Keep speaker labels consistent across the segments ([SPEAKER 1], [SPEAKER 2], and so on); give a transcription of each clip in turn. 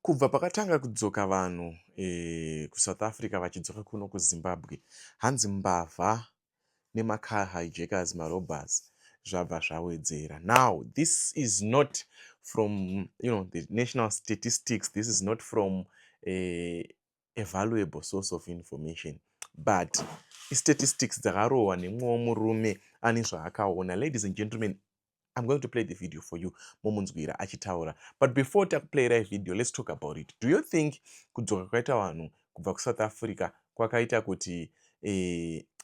[SPEAKER 1] Kubva pakatanga kudzoka vanhu kuSouth Africa vachidzoka kuno kuZimbabwe, hanzi mbavha nemakar hijackers marobbers zvabva zvawedzera. Now this is not from the national statistics, this is not from a valuable source of information, but statistics dzakarohwa nemumwe murume ane zvaakaona. Ladies and gentlemen, I'm going to play the video for you, momunzwira achitaura. But before takuplayirai video, let's talk about it. Do you think kudzoka kwaita vanhu kubva kuSouth Africa kwakaita kuti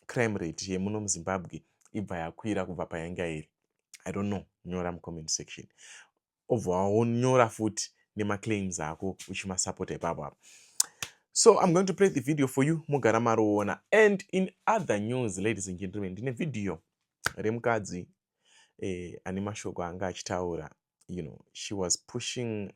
[SPEAKER 1] crime rate yemuno muZimbabwe ibva yakwira kubva payanga iri? I don't know. Nyora mucomment section. Obvawo nyora futi nemaclaims ako uchimasapota ipapo apo. So I'm going to play the video for you, mugara maroona. And in other news, ladies and gentlemen, ndine video remukadzi ane mashoko anga achitaura. She was pushing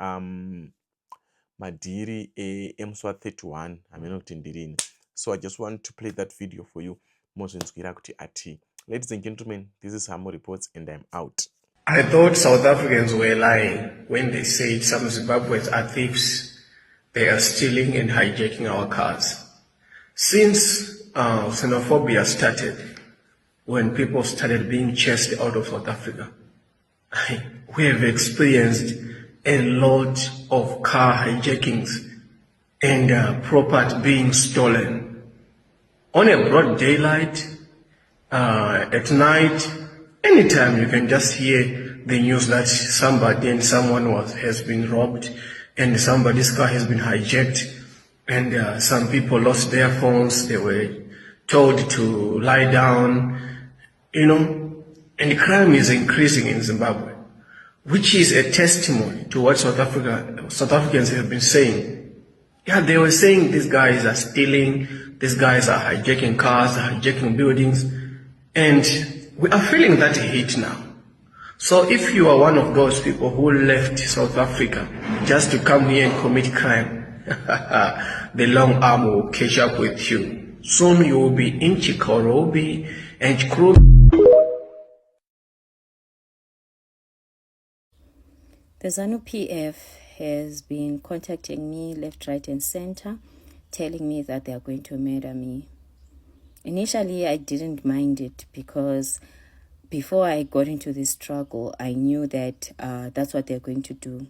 [SPEAKER 1] madhiri emusi wa31 hamene kuti ndirini. So I just want to play that video for you, mozvinzwira kuti ati. Ladies and gentlemen, this is Hamo Reports and I'm out.
[SPEAKER 2] I thought South Africans were lying when they said some Zimbabweans are thieves. They are stealing and hijacking our cars. Since xenophobia started, when people started being chased out of South Africa, we have experienced a lot of car hijackings and property being stolen. On a broad daylight, at night, anytime you can just hear the news that somebody and someone has been robbed and somebody's car has been hijacked and some people lost their phones. They were told to lie down, and crime is increasing in Zimbabwe, which is a testimony to what South Africans have been saying. Yeah, they were saying these guys are stealing, these guys are hijacking cars, hijacking buildings, and we are feeling that heat now. So if you are one of those people who left South Africa just to come here and commit crime, the long arm will catch up with you. Soon you will be in Chikorobi and Chikorobi.
[SPEAKER 3] The ZANU-PF has been contacting me left, right and center, telling me that they are going to murder me. Initially, I didn't mind it because before I got into this struggle, I knew that that's what they're going to do.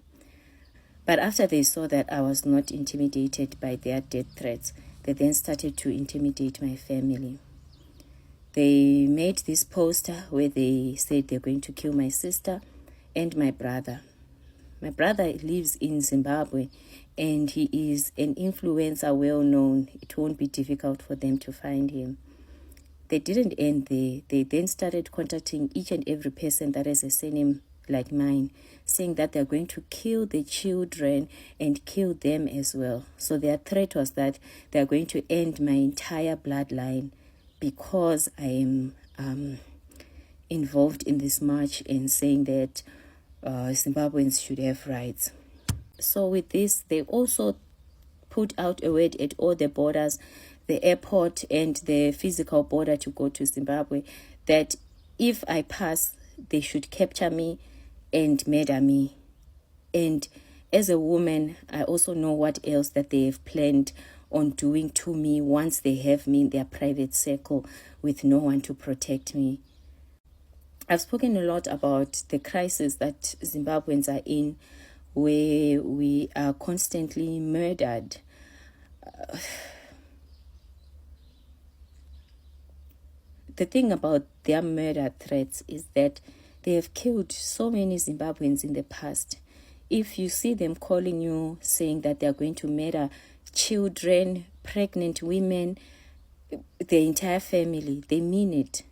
[SPEAKER 3] But after they saw that I was not intimidated by their death threats, they then started to intimidate my family. They made this poster where they said they're going to kill my sister and my brother. My brother lives in Zimbabwe and he is an influencer, well known. It won't be difficult for them to find him. They didn't end there. They then started contacting each and every person that has a surname like mine, saying that they're going to kill the children and kill them as well. So their threat was that they're going to end my entire bloodline because I am involved in this march and saying that Zimbabweans should have rights. So with this, they also put out a word at all the borders, the airport and the physical border to go to Zimbabwe, that if I pass, they should capture me and murder me. And as a woman, I also know what else that they have planned on doing to me once they have me in their private circle with no one to protect me. I've spoken a lot about the crisis that Zimbabweans are in, where we are constantly murdered. The thing about their murder threats is that they have killed so many Zimbabweans in the past. If you see them calling you, saying that they are going to murder children, pregnant women, the entire family, they mean it.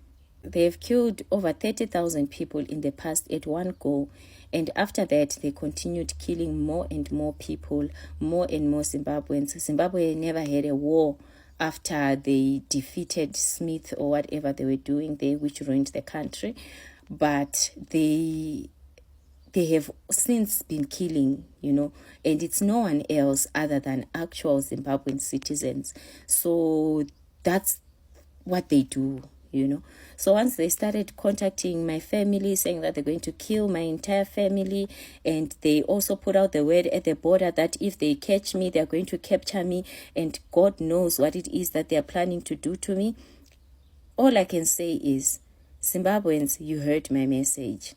[SPEAKER 3] They have killed over 30,000 people in the past at one go. And after that, they continued killing more and more people, more and more Zimbabweans. Zimbabwe never had a war after they defeated Smith or whatever they were doing there, which ruined the country. But they have since been killing, and it's no one else other than actual Zimbabwean citizens. So that's what they do. you know. So once they started contacting my family, saying that they're going to kill my entire family, and they also put out the word at the border that if they catch me, they're going to capture me, and God knows what it is that they're planning to do to me, all I can say is, Zimbabweans, you heard my message.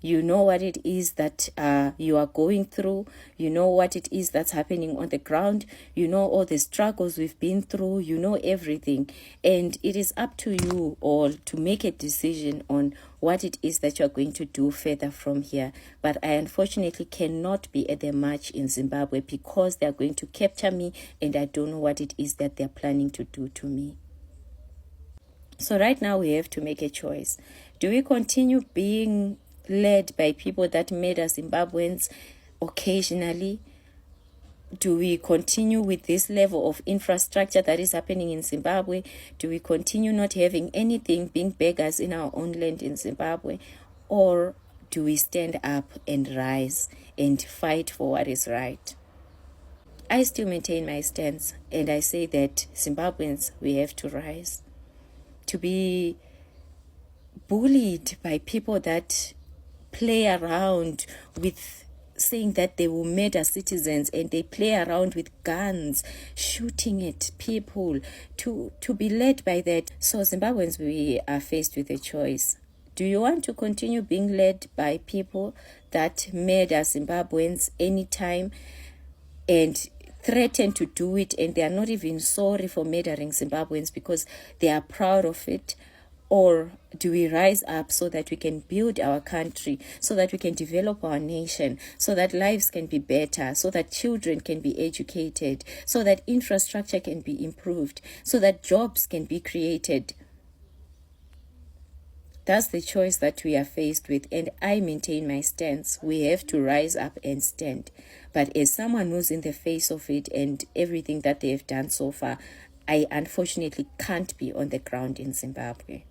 [SPEAKER 3] You know what it is that you are going through. You know what it is that's happening on the ground. You know all the struggles we've been through. You know everything. And it is up to you all to make a decision on what it is that you're going to do further from here. But I unfortunately cannot be at the march in Zimbabwe because they're going to capture me, and I don't know what it is that they're planning to do to me. So right now we have to make a choice. Do we continue being led by people that made us Zimbabweans occasionally? Do we continue with this level of infrastructure that is happening in Zimbabwe? Do we continue not having anything, being beggars in our own land in Zimbabwe? Or do we stand up and rise and fight for what is right? I still maintain my stance, and I say that Zimbabweans, we have to rise. To be bullied by people that play around with saying that they will murder citizens, and they play around with guns, shooting at people, to be led by that. So Zimbabweans, we are faced with a choice. Do you want to continue being led by people that murder Zimbabweans anytime and threaten to do it, and they are not even sorry for murdering Zimbabweans because they are proud of it? Or do we rise up so that we can build our country, so that we can develop our nation, so that lives can be better, so that children can be educated, so that infrastructure can be improved, so that jobs can be created? That's the choice that we are faced with, and I maintain my stance. We have to rise up and stand. But as someone who's in the face of it and everything that they have done so far, I unfortunately can't be on the ground in Zimbabwe.